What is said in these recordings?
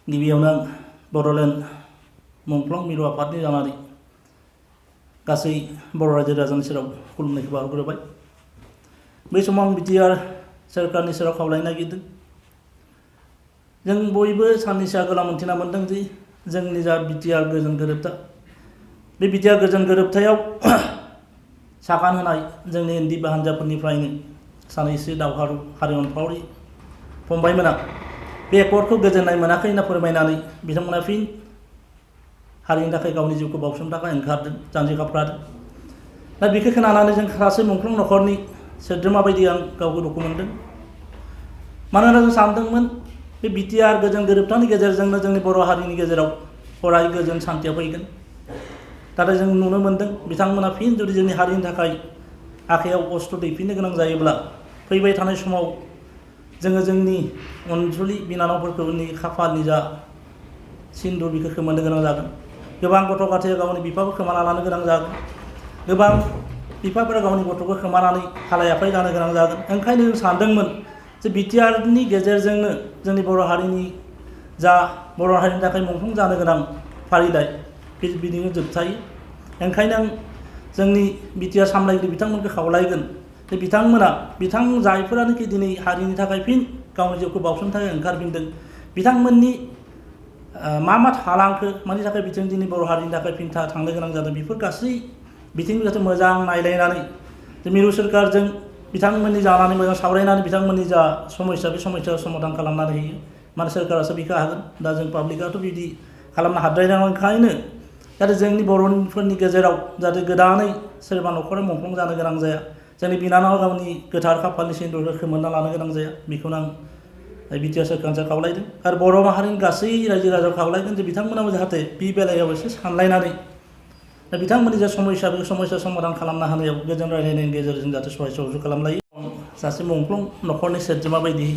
गिबियावनो आं बड'लेण्ड मुंख्लं मिरु आफादनि जानानै गासै बर' रायजो राजानि सेराव खुलुमनायखौ बावहरग्रोबाय। बै समाव आं बिटिआर सोरखारनि सेराव खावलायनो नागिरदों। जों बयबो साननैसो आगोलाव मोनथिना मोन्दों दि जोंनि जा बिटिआर गोजोन गोरोबथा, बे बिटिआर गोजोन गोरोबथायाव सागान होनाय जोंनि एनडि हान्जाफोरनिफ्रायनो सानैसो दावहारु हारि अनफावरि फंबायमोना बे एकर्डखौ गोजोननाय मोनाखै होनना फोरमायनानै बिथांमोना फिन हारिनि थाखाय गावनि जिउखौ बावसोमनो थाखाय ओंखारदों, जानजि खाफ्रादों। दा बेखौ खोनानानै जों सासे मुंख्लं न'खरनि सोद्रोमा बायदि आं गावखौ दुखु मोनदों। मानोना जों सानदोंमोन बे बिटिआर गोजोन गोरोबथानि गेजेरजोंनो जोंनि बर' हारिनि गेजेराव अराय गोजोन सान्थिया फैगोन। नाथाय जों नुनो मोन्दों बिथांमोना फिन जुदि जोंनि हारिनि थाखाय आखायाव अस्त्र दैफिननो गोनां जायोब्ला फैबाय थानाय समाव जोङो जोंनि अनसुलि बिनानावफोरनि खाफालनि जा सिन्दुर बेखौ खोमानो गोनां जागोन। गोबां गथ' गथाया गावनि बिफाखौ खोमाना लानो गोनां जागोन। गोबां बिफाफोरा गावनि गथ'खौ खोमानानै हालाय हाफाय जानो गोनां जागोन। ओंखायनो जों सानदोंमोन जे बिटिआरनि गेजेरजोंनो जोंनि बर' हारिनि जा बर' हारिनि थाखाय मुंख्लं जानो गोनां फारिलाइ बिदिनो जोबथायो। ओंखायनो आं जोंनि बिटिआर सामलायगिरि बिथांमोनखौ खावलायगोन जे बिथांमोना जायफोरानोखि दिनै हारिनि थाखाय फिन गावनि जिउखौ बावसोमनो थाखाय ओंखारफिनदों, बिथांमोननि मा थालांखो, मानि थाखाय बिथां दिनै बर' हारिनि थाखाय फिन थांनो गोनां जादों, बेफोर गासै बिथिंखौ जाहाथे मोजां नायलायनानै मिरु सोरखारजों बिथांमोननि जानानै मोजां सावरायनानै बिथांमोननि जा समस्या बे समस्याखौ समाधान खालामनानै होयो। मानो सोरखारासो बेखौ हागोन। दा जों पाब्लिकआथ' बिदि खालामनो हाद्रायनाय ओंखायनो जाहाथे जोंनि बर'फोरनि गेजेराव जाहाथे गोदानै सोरबा न'खरा मुंख्लं जानो गोनां जाया, जोंनि बिनानावा गावनि गोथार खाफालनि सिन्दुरखौ खोमोरना लानो गोनां जाया, बेखौनो आं बिटिआर सोरखारजों खावलायदों। आरो बर' माहारिनि गासै रायजो राजाखौ खावलायगोन जे बिथांमोनाबो जाहाथे बे बेलायाव एसे सानलायनानै दा बिथांमोननि जा समस्या बे समस्या समाधान खालामनो हानायाव गोजोन रायलायनायनि गेजेरजों जाहाथे सहाय सहयोग खालामलायो। सासे मुंख्लं न'खरनि सोद्रोमा बायदि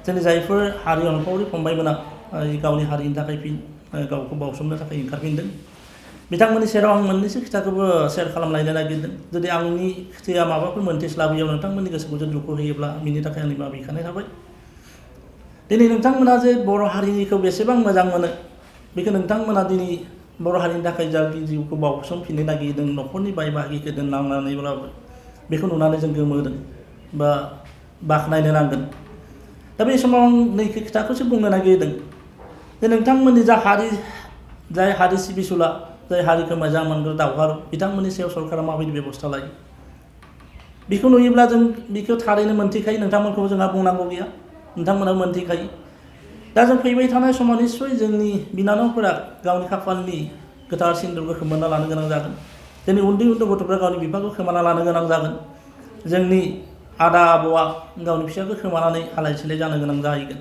जोंनि जायफोर हारि अनफावरि फंबायमोना गावनि हारिनि थाखाय फिन गावखौ बावसोमनो थाखाय ओंखारफिनदों, बिथांमोननि सेराव आं मोननैसो खोथाखौबो सेयार खालामलायनो नागिरदों। जुदि आंनि खोथाया माबाफोर मोनथिस्लाबैयाव नोंथांमोननि गोसोखौ जुदि दुखु होयोब्ला बिनि थाखाय आंनि माबा बिखानाय थाबाय। दिनै नोंथांमोना जे बर' हारिनिखौ बेसेबां मोजां मोनो, बेखौ नोंथांमोना दिनै बर' हारिनि थाखाय जा जिउखौ बावसोमफिननो नागिरदों, न'खरनि बाय बाहागिखौ दोननांनानैब्लाबो बेखौ नुनानै जों गोमोदों बा बाख्नायनो नांगोन। दा बे समाव आं नैखो खोथाखौसो बुंनो नागिरदों जे नोंथांमोननि जाय हारि सिबिसुला, जाय हारिखौ मोजां मोनग्रा दावहारु, बिथांमोननि सायाव सरकारा माबायदि बेबस्था लायो बेखौ नुयोब्ला जों बेखौ थारैनो मोनथिखायो। नोंथांमोनखौबो जोंहा बुंनांगौ गैया, नोंथांमोना मोनथिखायो। दा जों फैबाय थानाय समाव निस्सय जोंनि बिनानावफोरा गावनि खाफालनि गोथार सिन्दुरखौ खोमाना लानो गोनां जागोन। जोंनि उन्दै उन्दै गथ'फ्रा गावनि बिफाखौ खोमाना लानो गोनां जागोन। जोंनि आदा आबौआ गावनि फिसाखौ खोमानानै हालाय सिलाय जानो गोनां जाहैगोन।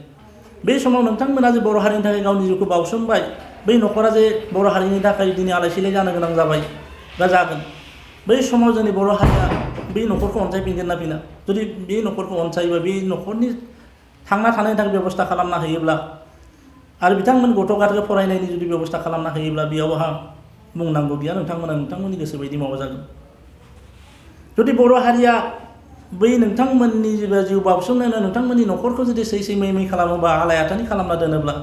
बे समाव नोंथांमोना जे बर' हारिनि थाखाय गावनि जिउखौ बावसोमबाय, बै न'खरा जे बर' हारिनि थाखाय दिनै आलाय सिलाय जानो गोनां जाबाय बा जागोन, बै समाव जोंनि बर' हारिया बे न'खरखौ अनसायफिनगोन ना फिना? जुदि बे न'खरखौ अनसायोबा, बे न'खरनि थांना थानायनि थाखाय बेबस्था खालामना होयोब्ला आरो बिथांमोन गथ' गथायखौ फरायनायनि जुदि बेबस्था खालामना होयोब्ला बेयाव आंहा बुंनांगौ गैया। नोंथांमोननि गोसो बायदि मावा जागोन। जुदि बर' हारिया बै नोंथांमोननि जिउ बावसोमनायाव नोंथांमोननि न'खरखौ जुदि सै मै खालामोबा, आलाय आथानि खालामना दोनोब्ला,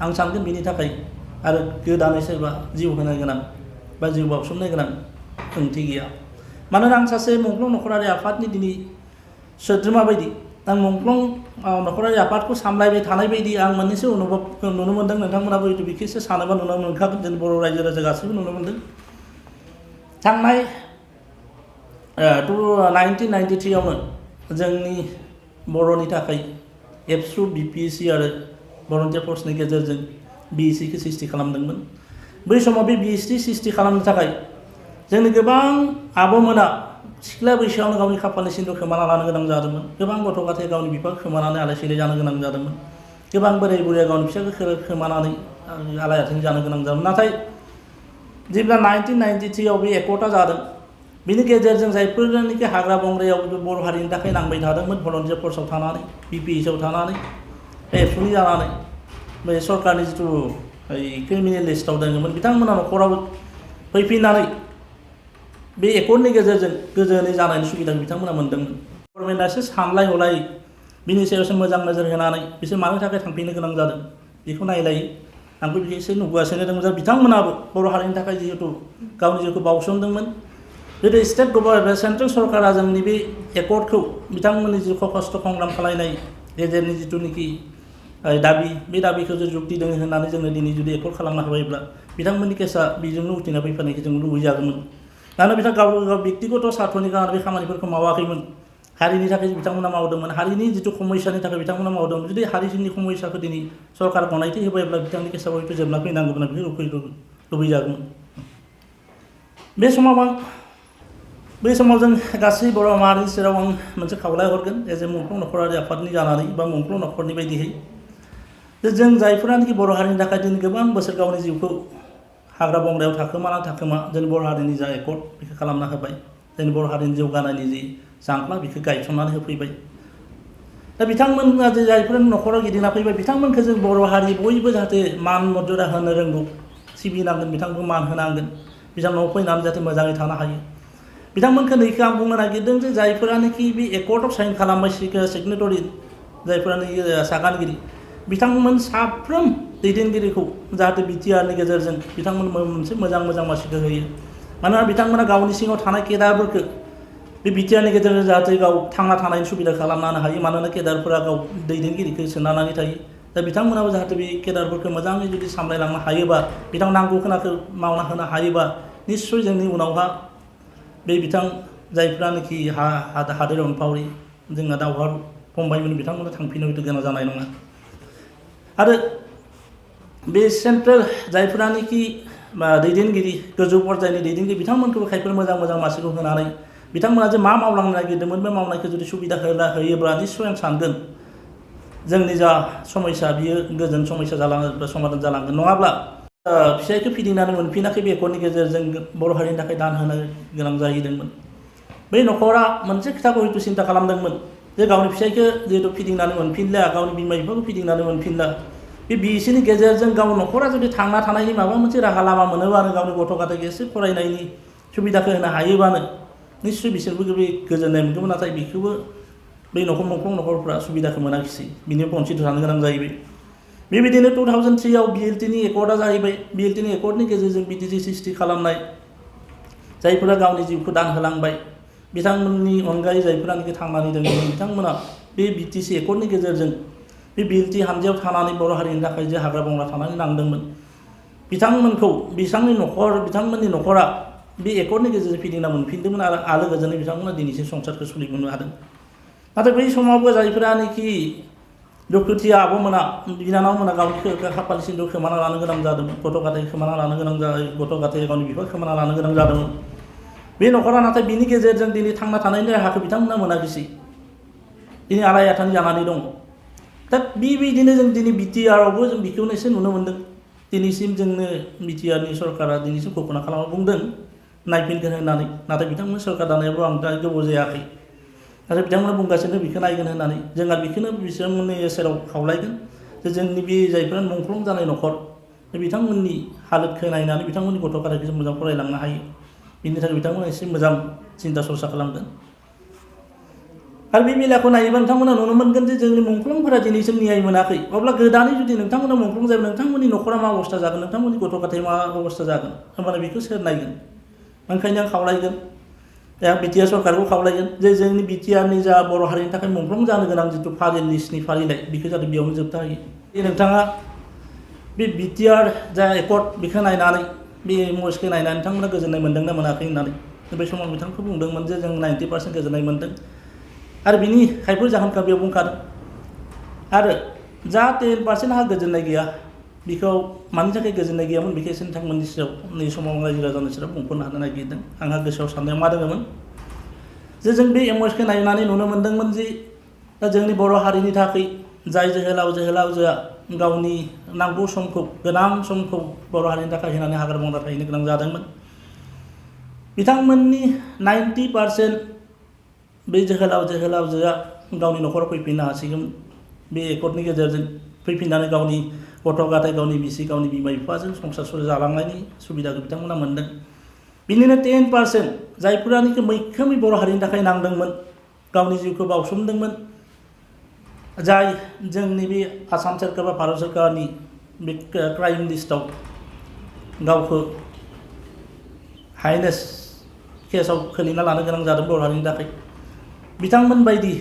आं सानगोन बिनि थाखाय आरो गोदानै सोरबा जिउ होनो गोनां बा जिउ बावसोमनो गोनां ओंथि गैया। मानोना आं सासे मुंख्लं न'खरारि आफादनि दिनै सोद्रोमा बायदि आं मुंख्लं न'खरारि आफादखौ सामलायबाय थानाय बायदि आं मोननैसो अनुभब नुनो मोन्दों। नोंथांमोनाबो बेखौसो सानोबा नुनो मोनखागोन। जों बर' रायजो राजा गासैबो नुनो मोन्दों। थांनाय 1993आवनो जोंनि बर'नि थाखाय एबसु, बिपिएसि आरो भलन्टियार फर्सनि गेजेरजों बिएससिखौ सृष्टि खालामदोंमोन। बै समाव बे बिएससि सृष्टि खालामनो थाखाय जोंनि गोबां आब'मोना सिख्ला बैसोआवनो गावनि खाफालनि सिन्दुर खोमाना लानो गोनां जादोंमोन। गोबां गथ' गथाय गावनि बिफाखौ खोमानानै आलाय सिलाय जानो गोनां जादोंमोन। गोबां बोराय बुरैया गावनि फिसाखौ खोमानानै आलाय आथानि जानो गोनां जादोंमोन। नाथाय जेब्ला 1993आव बे एकर्डआ जादों, बिनि गेजेरजों जायफोरनिखि हाग्रा बंग्रायाव बर' हारिनि थाखाय नांबाय थादोंमोन, भलन्टियार फर्सआव थानानै, बिपिएसआव थानानै, एबसुनि जानानै, बे सरकारनि जिथु क्रिमिनेल लिस्टआव दङमोन, बिथांमोना न'खराव फैफिननानै बे एकर्डनि गेजेरजों गोजोनै जानायनि सुबिदाखौ बिथांमोना मोन्दोंमोन। गभर्नमेन्टआ एसे सानलाय हलाय बिनि सायावसो मोजां नोजोर होनानै बिसोर मानि थाखाय थांफिननो गोनां जादों बेखौ नायलायो। आंबो बिखौ एसे नुगासिनो दङ बिथांमोनाबो बर' हारिनि थाखाय जिहेतु गावनि जिउखौ बावसोमदोंमोन जुदि स्टेट गभर्नमेन्ट सेन्ट्रेल सरकारा जोंनि बे एकर्डखौ बिथांमोननि जिउखौ खस्थ' खालाम खालायनाय गेजेरनि जिथुनिखि दाबि बे दाबिखौ जों जुक्ति दङ होननानै जोङो दिनै जुदि एकर्ड खालामनो हाबायब्ला बिथांमोननि केसा बेजोंनो उथिना फैफानायखौ जों लुबैजागौमोन मानोना बिथां गाव बेक्तिगत स्वार्थनि गाहाम बे खामानिफोरखौ मावाखैमोन हारिनि थाखाय बिथांमोना मावदोंमोन हारिनि जिथु समयसानि थाखाय बिथांमोना मावदोंमोन जुदि हारिनि समयसाखौ दिनै सरकार गनायथि होबायब्ला बिथांनि केसाव हयथ' जोबना फैनांगौमोन बेखौ लुबैजागौमोन बे समाव जों गासै बर' माहारिनि सेराव आं मोनसे खावलाय हरगोन जे मुंख्लं नखरारि आफादनि जानानै बा मुंख्लं नखरनि बायदियै जे जों जायफोरानोखि बर' हारिनि थाखाय दिनै गोबां बोसोर गावनि जिउखौ हाग्रा बंग्रायाव थाखोमा जोंनि बर' हारिनि जा एकर्ड बेखौ खालामना होबाय जोंनि बर' हारिनि जौगानायनि जि जांख्ला बेखौ गायसननानै होफैबाय दा बिथांमोना जे जायफोर नखराव गिदिंना फैबाय बिथांमोनखौ जों बर' हारि बयबो जाहाथे मान मर्यादा होनो रोंगौ सिबिनांगोन बिथांमोनखौ मान होनांगोन बिथांमोनाव फैनानै जाहाथे मोजाङै थानो हायो बिथांमोनखौ नैखौ आं बुंनो नागिरदों जे जायफोरानोखि बे एकर्डआव साइन खालामबाय सिगनेटरि जायफोरानोखि सागानगिरि बिथांमोन साफ्रोम दैदेनगिरिखौ जाहाथे बिटिआरनि गेजेरजों बिथांमोन मोनसे मोजां मासिखौ होयो मानोना बिथांमोना गावनि सिङाव थानाय केडारफोरखौ बे बिटिआरनि गेजेरजों जाहाथे गाव थांना थानायनि सुबिदा खालामनो हायो मानोना केडारफोरा गाव दैदेनगिरिखौ सोनारनानै थायो दा बिथांमोनाबो जाहाथे बे केडारफोरखौ मोजाङै जुदि सामलायलांनो हायोबा बिथां नांगौ खोनाखौ मावना होनो हायोबा निस्सय जोंनि उनावहा बे बिथां जायफ्रानोखि हादोर अनफावरि जोंना दावहारु फंबायमोन बिथांमोना थांफिननो गोनां जानाय नङा आरो बे सेन्ट्रेल जायफ्रानोखि दैदेनगिरि गोजौ पर्यायनि दैदेनगिरि बिथांमोनखौबो खायफोर मोजां मासिखौ होनानै बिथांमोना जे मा मावलांनो नागिरदोंमोन बे मावनायखौ जुदि सुबिदा होयोब्ला निस्सय आं सानगोन जोंनि जा समयसा बियो गोजोन समयसा समाधान जालांगोन नङाब्ला फिसायखौ फिदिंनानै मोनफिनाखै बे एकर्डनि गेजेरजों बर' हारिनि थाखाय दान होनो गोनां जाहैदोंमोन बै नखरा मोनसे खोथाखौ हयथ' सिन्था खालामदोंमोन जे गावनि फिसायखौ जिहेतु फिदिंनानै मोनफिनला गावनि बिमा बिफाखौ फिदिंनानै मोनफिनला बिसोरनि गेजेरजों गावनि नखरा जुदि थांना थानायनि माबा मोनसे राहा लामा मोनोबानो गावनि गथ' गथायखौ एसे फरायनायनि सुबिदाखौ होनो हायोबानो निस्सय बिसोरबो बे गोजोननाय मोनगौमोन नाथाय बेखौबो बै मुंख्लं नखरफ्रा सुबिदाखौ मोनाखिसै बिनि बन्सित थानो गोनां जाहैबाय बेबायदिनो 2003 बिएलटिनि एकर्डआ जाहैबाय बिएलटिनि एकर्डनि गेजेरजों बिटिसि सृष्टि खालामनाय जायफोरा गावनि जिउखौ दान होलांबाय बिथांमोननि अनगायै जायफोरानोखि थांनानै दंमोन बिथांमोना बे बिटिसि एकर्डनि गेजेरजों बे बिएलटि हानजायाव थानानै बर' हारिनि थाखाय जे हाग्रा बंग्रा थानानै नांदोंमोन बिथांमोननि नखरा बे एकर्डनि गेजेरजों फिदिंना मोनफिनदोंमोन आरो आलो गोजोनै बिथांमोना दिनैसिम संसारखौ सोलिबोनो हादों नाथाय बै समावबो जायफोरानोखि दुखुथिया आब'मोना बिनानावमोना गावनि खाफाल सिन्दुर खोमाना लानो गोनां जादोंमोन गथ' गथाय खोमाना लानो गोनां गथ' गथाय गावनि बिफा खोमाना लानो गोनां जादोंमोन बे नखरा नाथाय बिनि गेजेरजों दिनै थांना थानायनि राहाखौ बिथांमोना मोनाखिसै दिनै आलाय आथानि जानानै दङ दा बेबायदिनो जों दिनै बिटिआरआवबो जों बेखौनो एसे नुनो मोन्दों दिनैसिम जोंनो बिटिआरनि सरकारा दिनैसिम घोषणा खालामना बुंदों नायफिनगोन होननानै नाथाय बिथांमोन सरकार दानायाबो आं दा गोबाव जायाखै नाथाय बिथांमोना बुंगासिनो बेखौ नायगोन होननानै जोंहा बेखौनो बिसोरनि सेराव खावलायगोन जे जोंनि बे जायफोरा मुंख्लं जानाय नखर बिथांमोननि हालोदखौ नायनानै बिथांमोननि गथ' गथायखौ जों मोजां फरायलांनो हायो बिनि थाखाय बिथांमोना एसे मोजां सिन्था सरसा खालामगोन आरो बे बेलाखौ नायोबा नोंथांमोना नुनो मोनगोन जे जोंनि मुंख्लंफोरा दिनैसिम न्याय मोनाखै अब्ला गोदानै जुदि नोंथांमोना मुंख्लं जायोब्ला नोंथांमोननि नखरा मा अबस्था जागोन नोंथांमोननि गथ' गथाय मा अबस्था जागोन होमबाना बेखौ सोर नायगोन ओंखायनो आं खावलायगोन बिटिआर सरकारखौ खावलायगोन जे जोंनि बिटिआरनि जा बर' हारिनि थाखाय मुंख्लं जानो गोनां जिथु लिस्टनि फारिलाइ बेखौ जाहाथे बेयावनो जोबथा होयो नोंथाङा बे बिटिआर जा एकर्ड बेखौ नायनानै बे एमअएसखौ नायनानै नोंथांमोना गोजोननाय मोन्दोंना मोनाखै होननानै बे समाव बिथांखौ बुंदोंमोन जे जों 90% गोजोननाय मोन्दों आरो बिनि खायफोर जाहोनखौ बेयाव बुंखादों आरो जा 10% हा गोजोननाय गैया बेखौ मानि थाखाय गोजोननाय गैयामोन बेखौ एसे नोंथांमोननि सेराव नै समाव रायजो राजानि सेराव बुंफोरनो हानो नागिरदों आंहा गोसोआव साननायाव मा दङमोन जे जों बे एमअएसखौ नायनानै नुनो मोन्दोंमोन जे दा जोंनि बर' हारिनि थाखाय जाय जोहोलावजोआ गावनि नांगौ समखौ गोनां समखौ बर' हारिनि थाखाय होनानै हाग्रा बंग्रा थाहैनो गोनां जादोंमोन बिथांमोननि 90% बे जोहोलावजोआ गावनि नखराव फैफिननो हासिगोन बे एकर्डनि गेजेरजों फैफिननानै गावनि गथ' गथाय गावनि बिसि गावनि बिमा बिफाजों संसार जालांनायनि सुबिदाखौ बिथांमोना मोन्दों बिनिनो 10% जायफोरानोखि मैखोमै बर' हारिनि थाखाय नांदोंमोन गावनि जिउखौ बावसोमदोंमोन जाय जोंनि बे आसाम सोरकार बा भारत सोरकारनि बे क्राइम लिस्टआव गावखौ हाइनेस केसाव खोलैना लानो गोनां जादों बर' हारिनि थाखाय बिथांमोन बायदि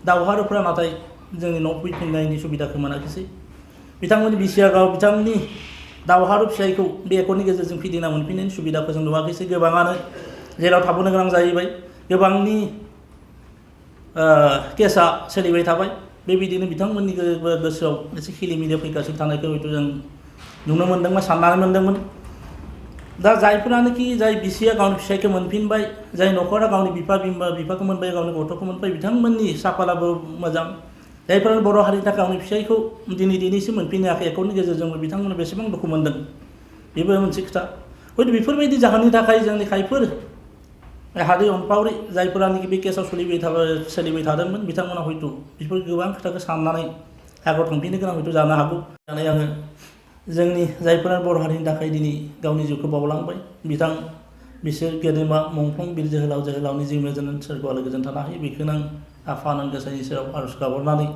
दावहारुफ्रा नाथाय जोंनि न'आव फैफिननायनि सुबिदाखौ मोनाखिसै बिथांमोननि बिसिया गाव बिथांनि दावहारु फिसायखौ बे एकर्डनि गेजेरजों फिदिंना मोनफिननायनि सुबिदाखौ जों नुवाखैसै गोबाङानो जेराव थाबोनो गोनां जाहैबाय गोबांनि केसा सोलिबाय थाबाय बेबायदिनो बिथांमोननि गोसोआव एसे खिलिमिलि फैगासिनो थानायखौ हयथ' जों नुनो मोन्दोंमोन साननानै मोन्दोंमोन दा जायफोरानोखि जाय बिसिया गावनि फिसायखौ मोनफिनबाय जाय न'खरा गावनि बिफाखौ मोनबाय गावनि गथ'खौ मोनबाय बिथांमोननि साफालाबो मोजां जायफोरा बर' हारिनि थाखाय गावनि फिसायखौ दिनैसिम मोनफिननो हायाखै एकर्डनि गेजेरजोंबो बिथांमोना बेसेबां दुखु मोन्दों बेबो मोनसे खोथा हयथ' बेफोरबायदि जाहोननि थाखाय जोंनि खायफोर हारि अनफावरि जायफोरानोखि बे केसाव सोलिबाय थादोंमोन बिथांमोना हयथ' बेफोर गोबां खोथाखौ साननानै आगोलाव थांफिननो गोनां हयथ' जानो हागौ होननानै आङो जोंनि जायफोरा बर' हारिनि थाखाय दिनै गावनि जिउखौ बावलांबाय बिसोर गेदेमा मुंख्लं बिर जोहोलावनि जिउ मोजोन सोरगोआव आलो गोजोन थानो हायो बेखौनो आं आफा आनान गसाइनि सेराव आरज गाबहरनानै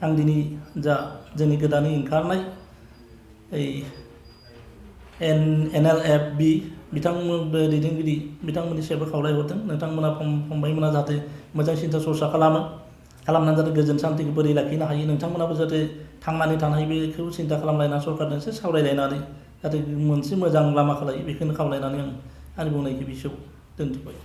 आं दिनै जा जोंनि गोदानै ओंखारनाय NLFB बिथांमोन दैदेनगिरि बिथांमोननि सायावबो खावलायहरदों नोंथांमोना फंबायमोना जाहाथे मोजां सिन्था सरसा खालामनानै जाहाथे गोजोन सान्तिखौ बोरै लाखिनो हायो नोंथांमोनाबो जाहाथे थांनानै थानाय बेखौ सिन्था खालामलायना सरकारजों एसे सावरायलायनानै जाहाथे मोनसे मोजां लामा खालायो बेखौनो खावलायनानै आं आंनि बुंनायखौ बिसेयाव दोनथ'बाय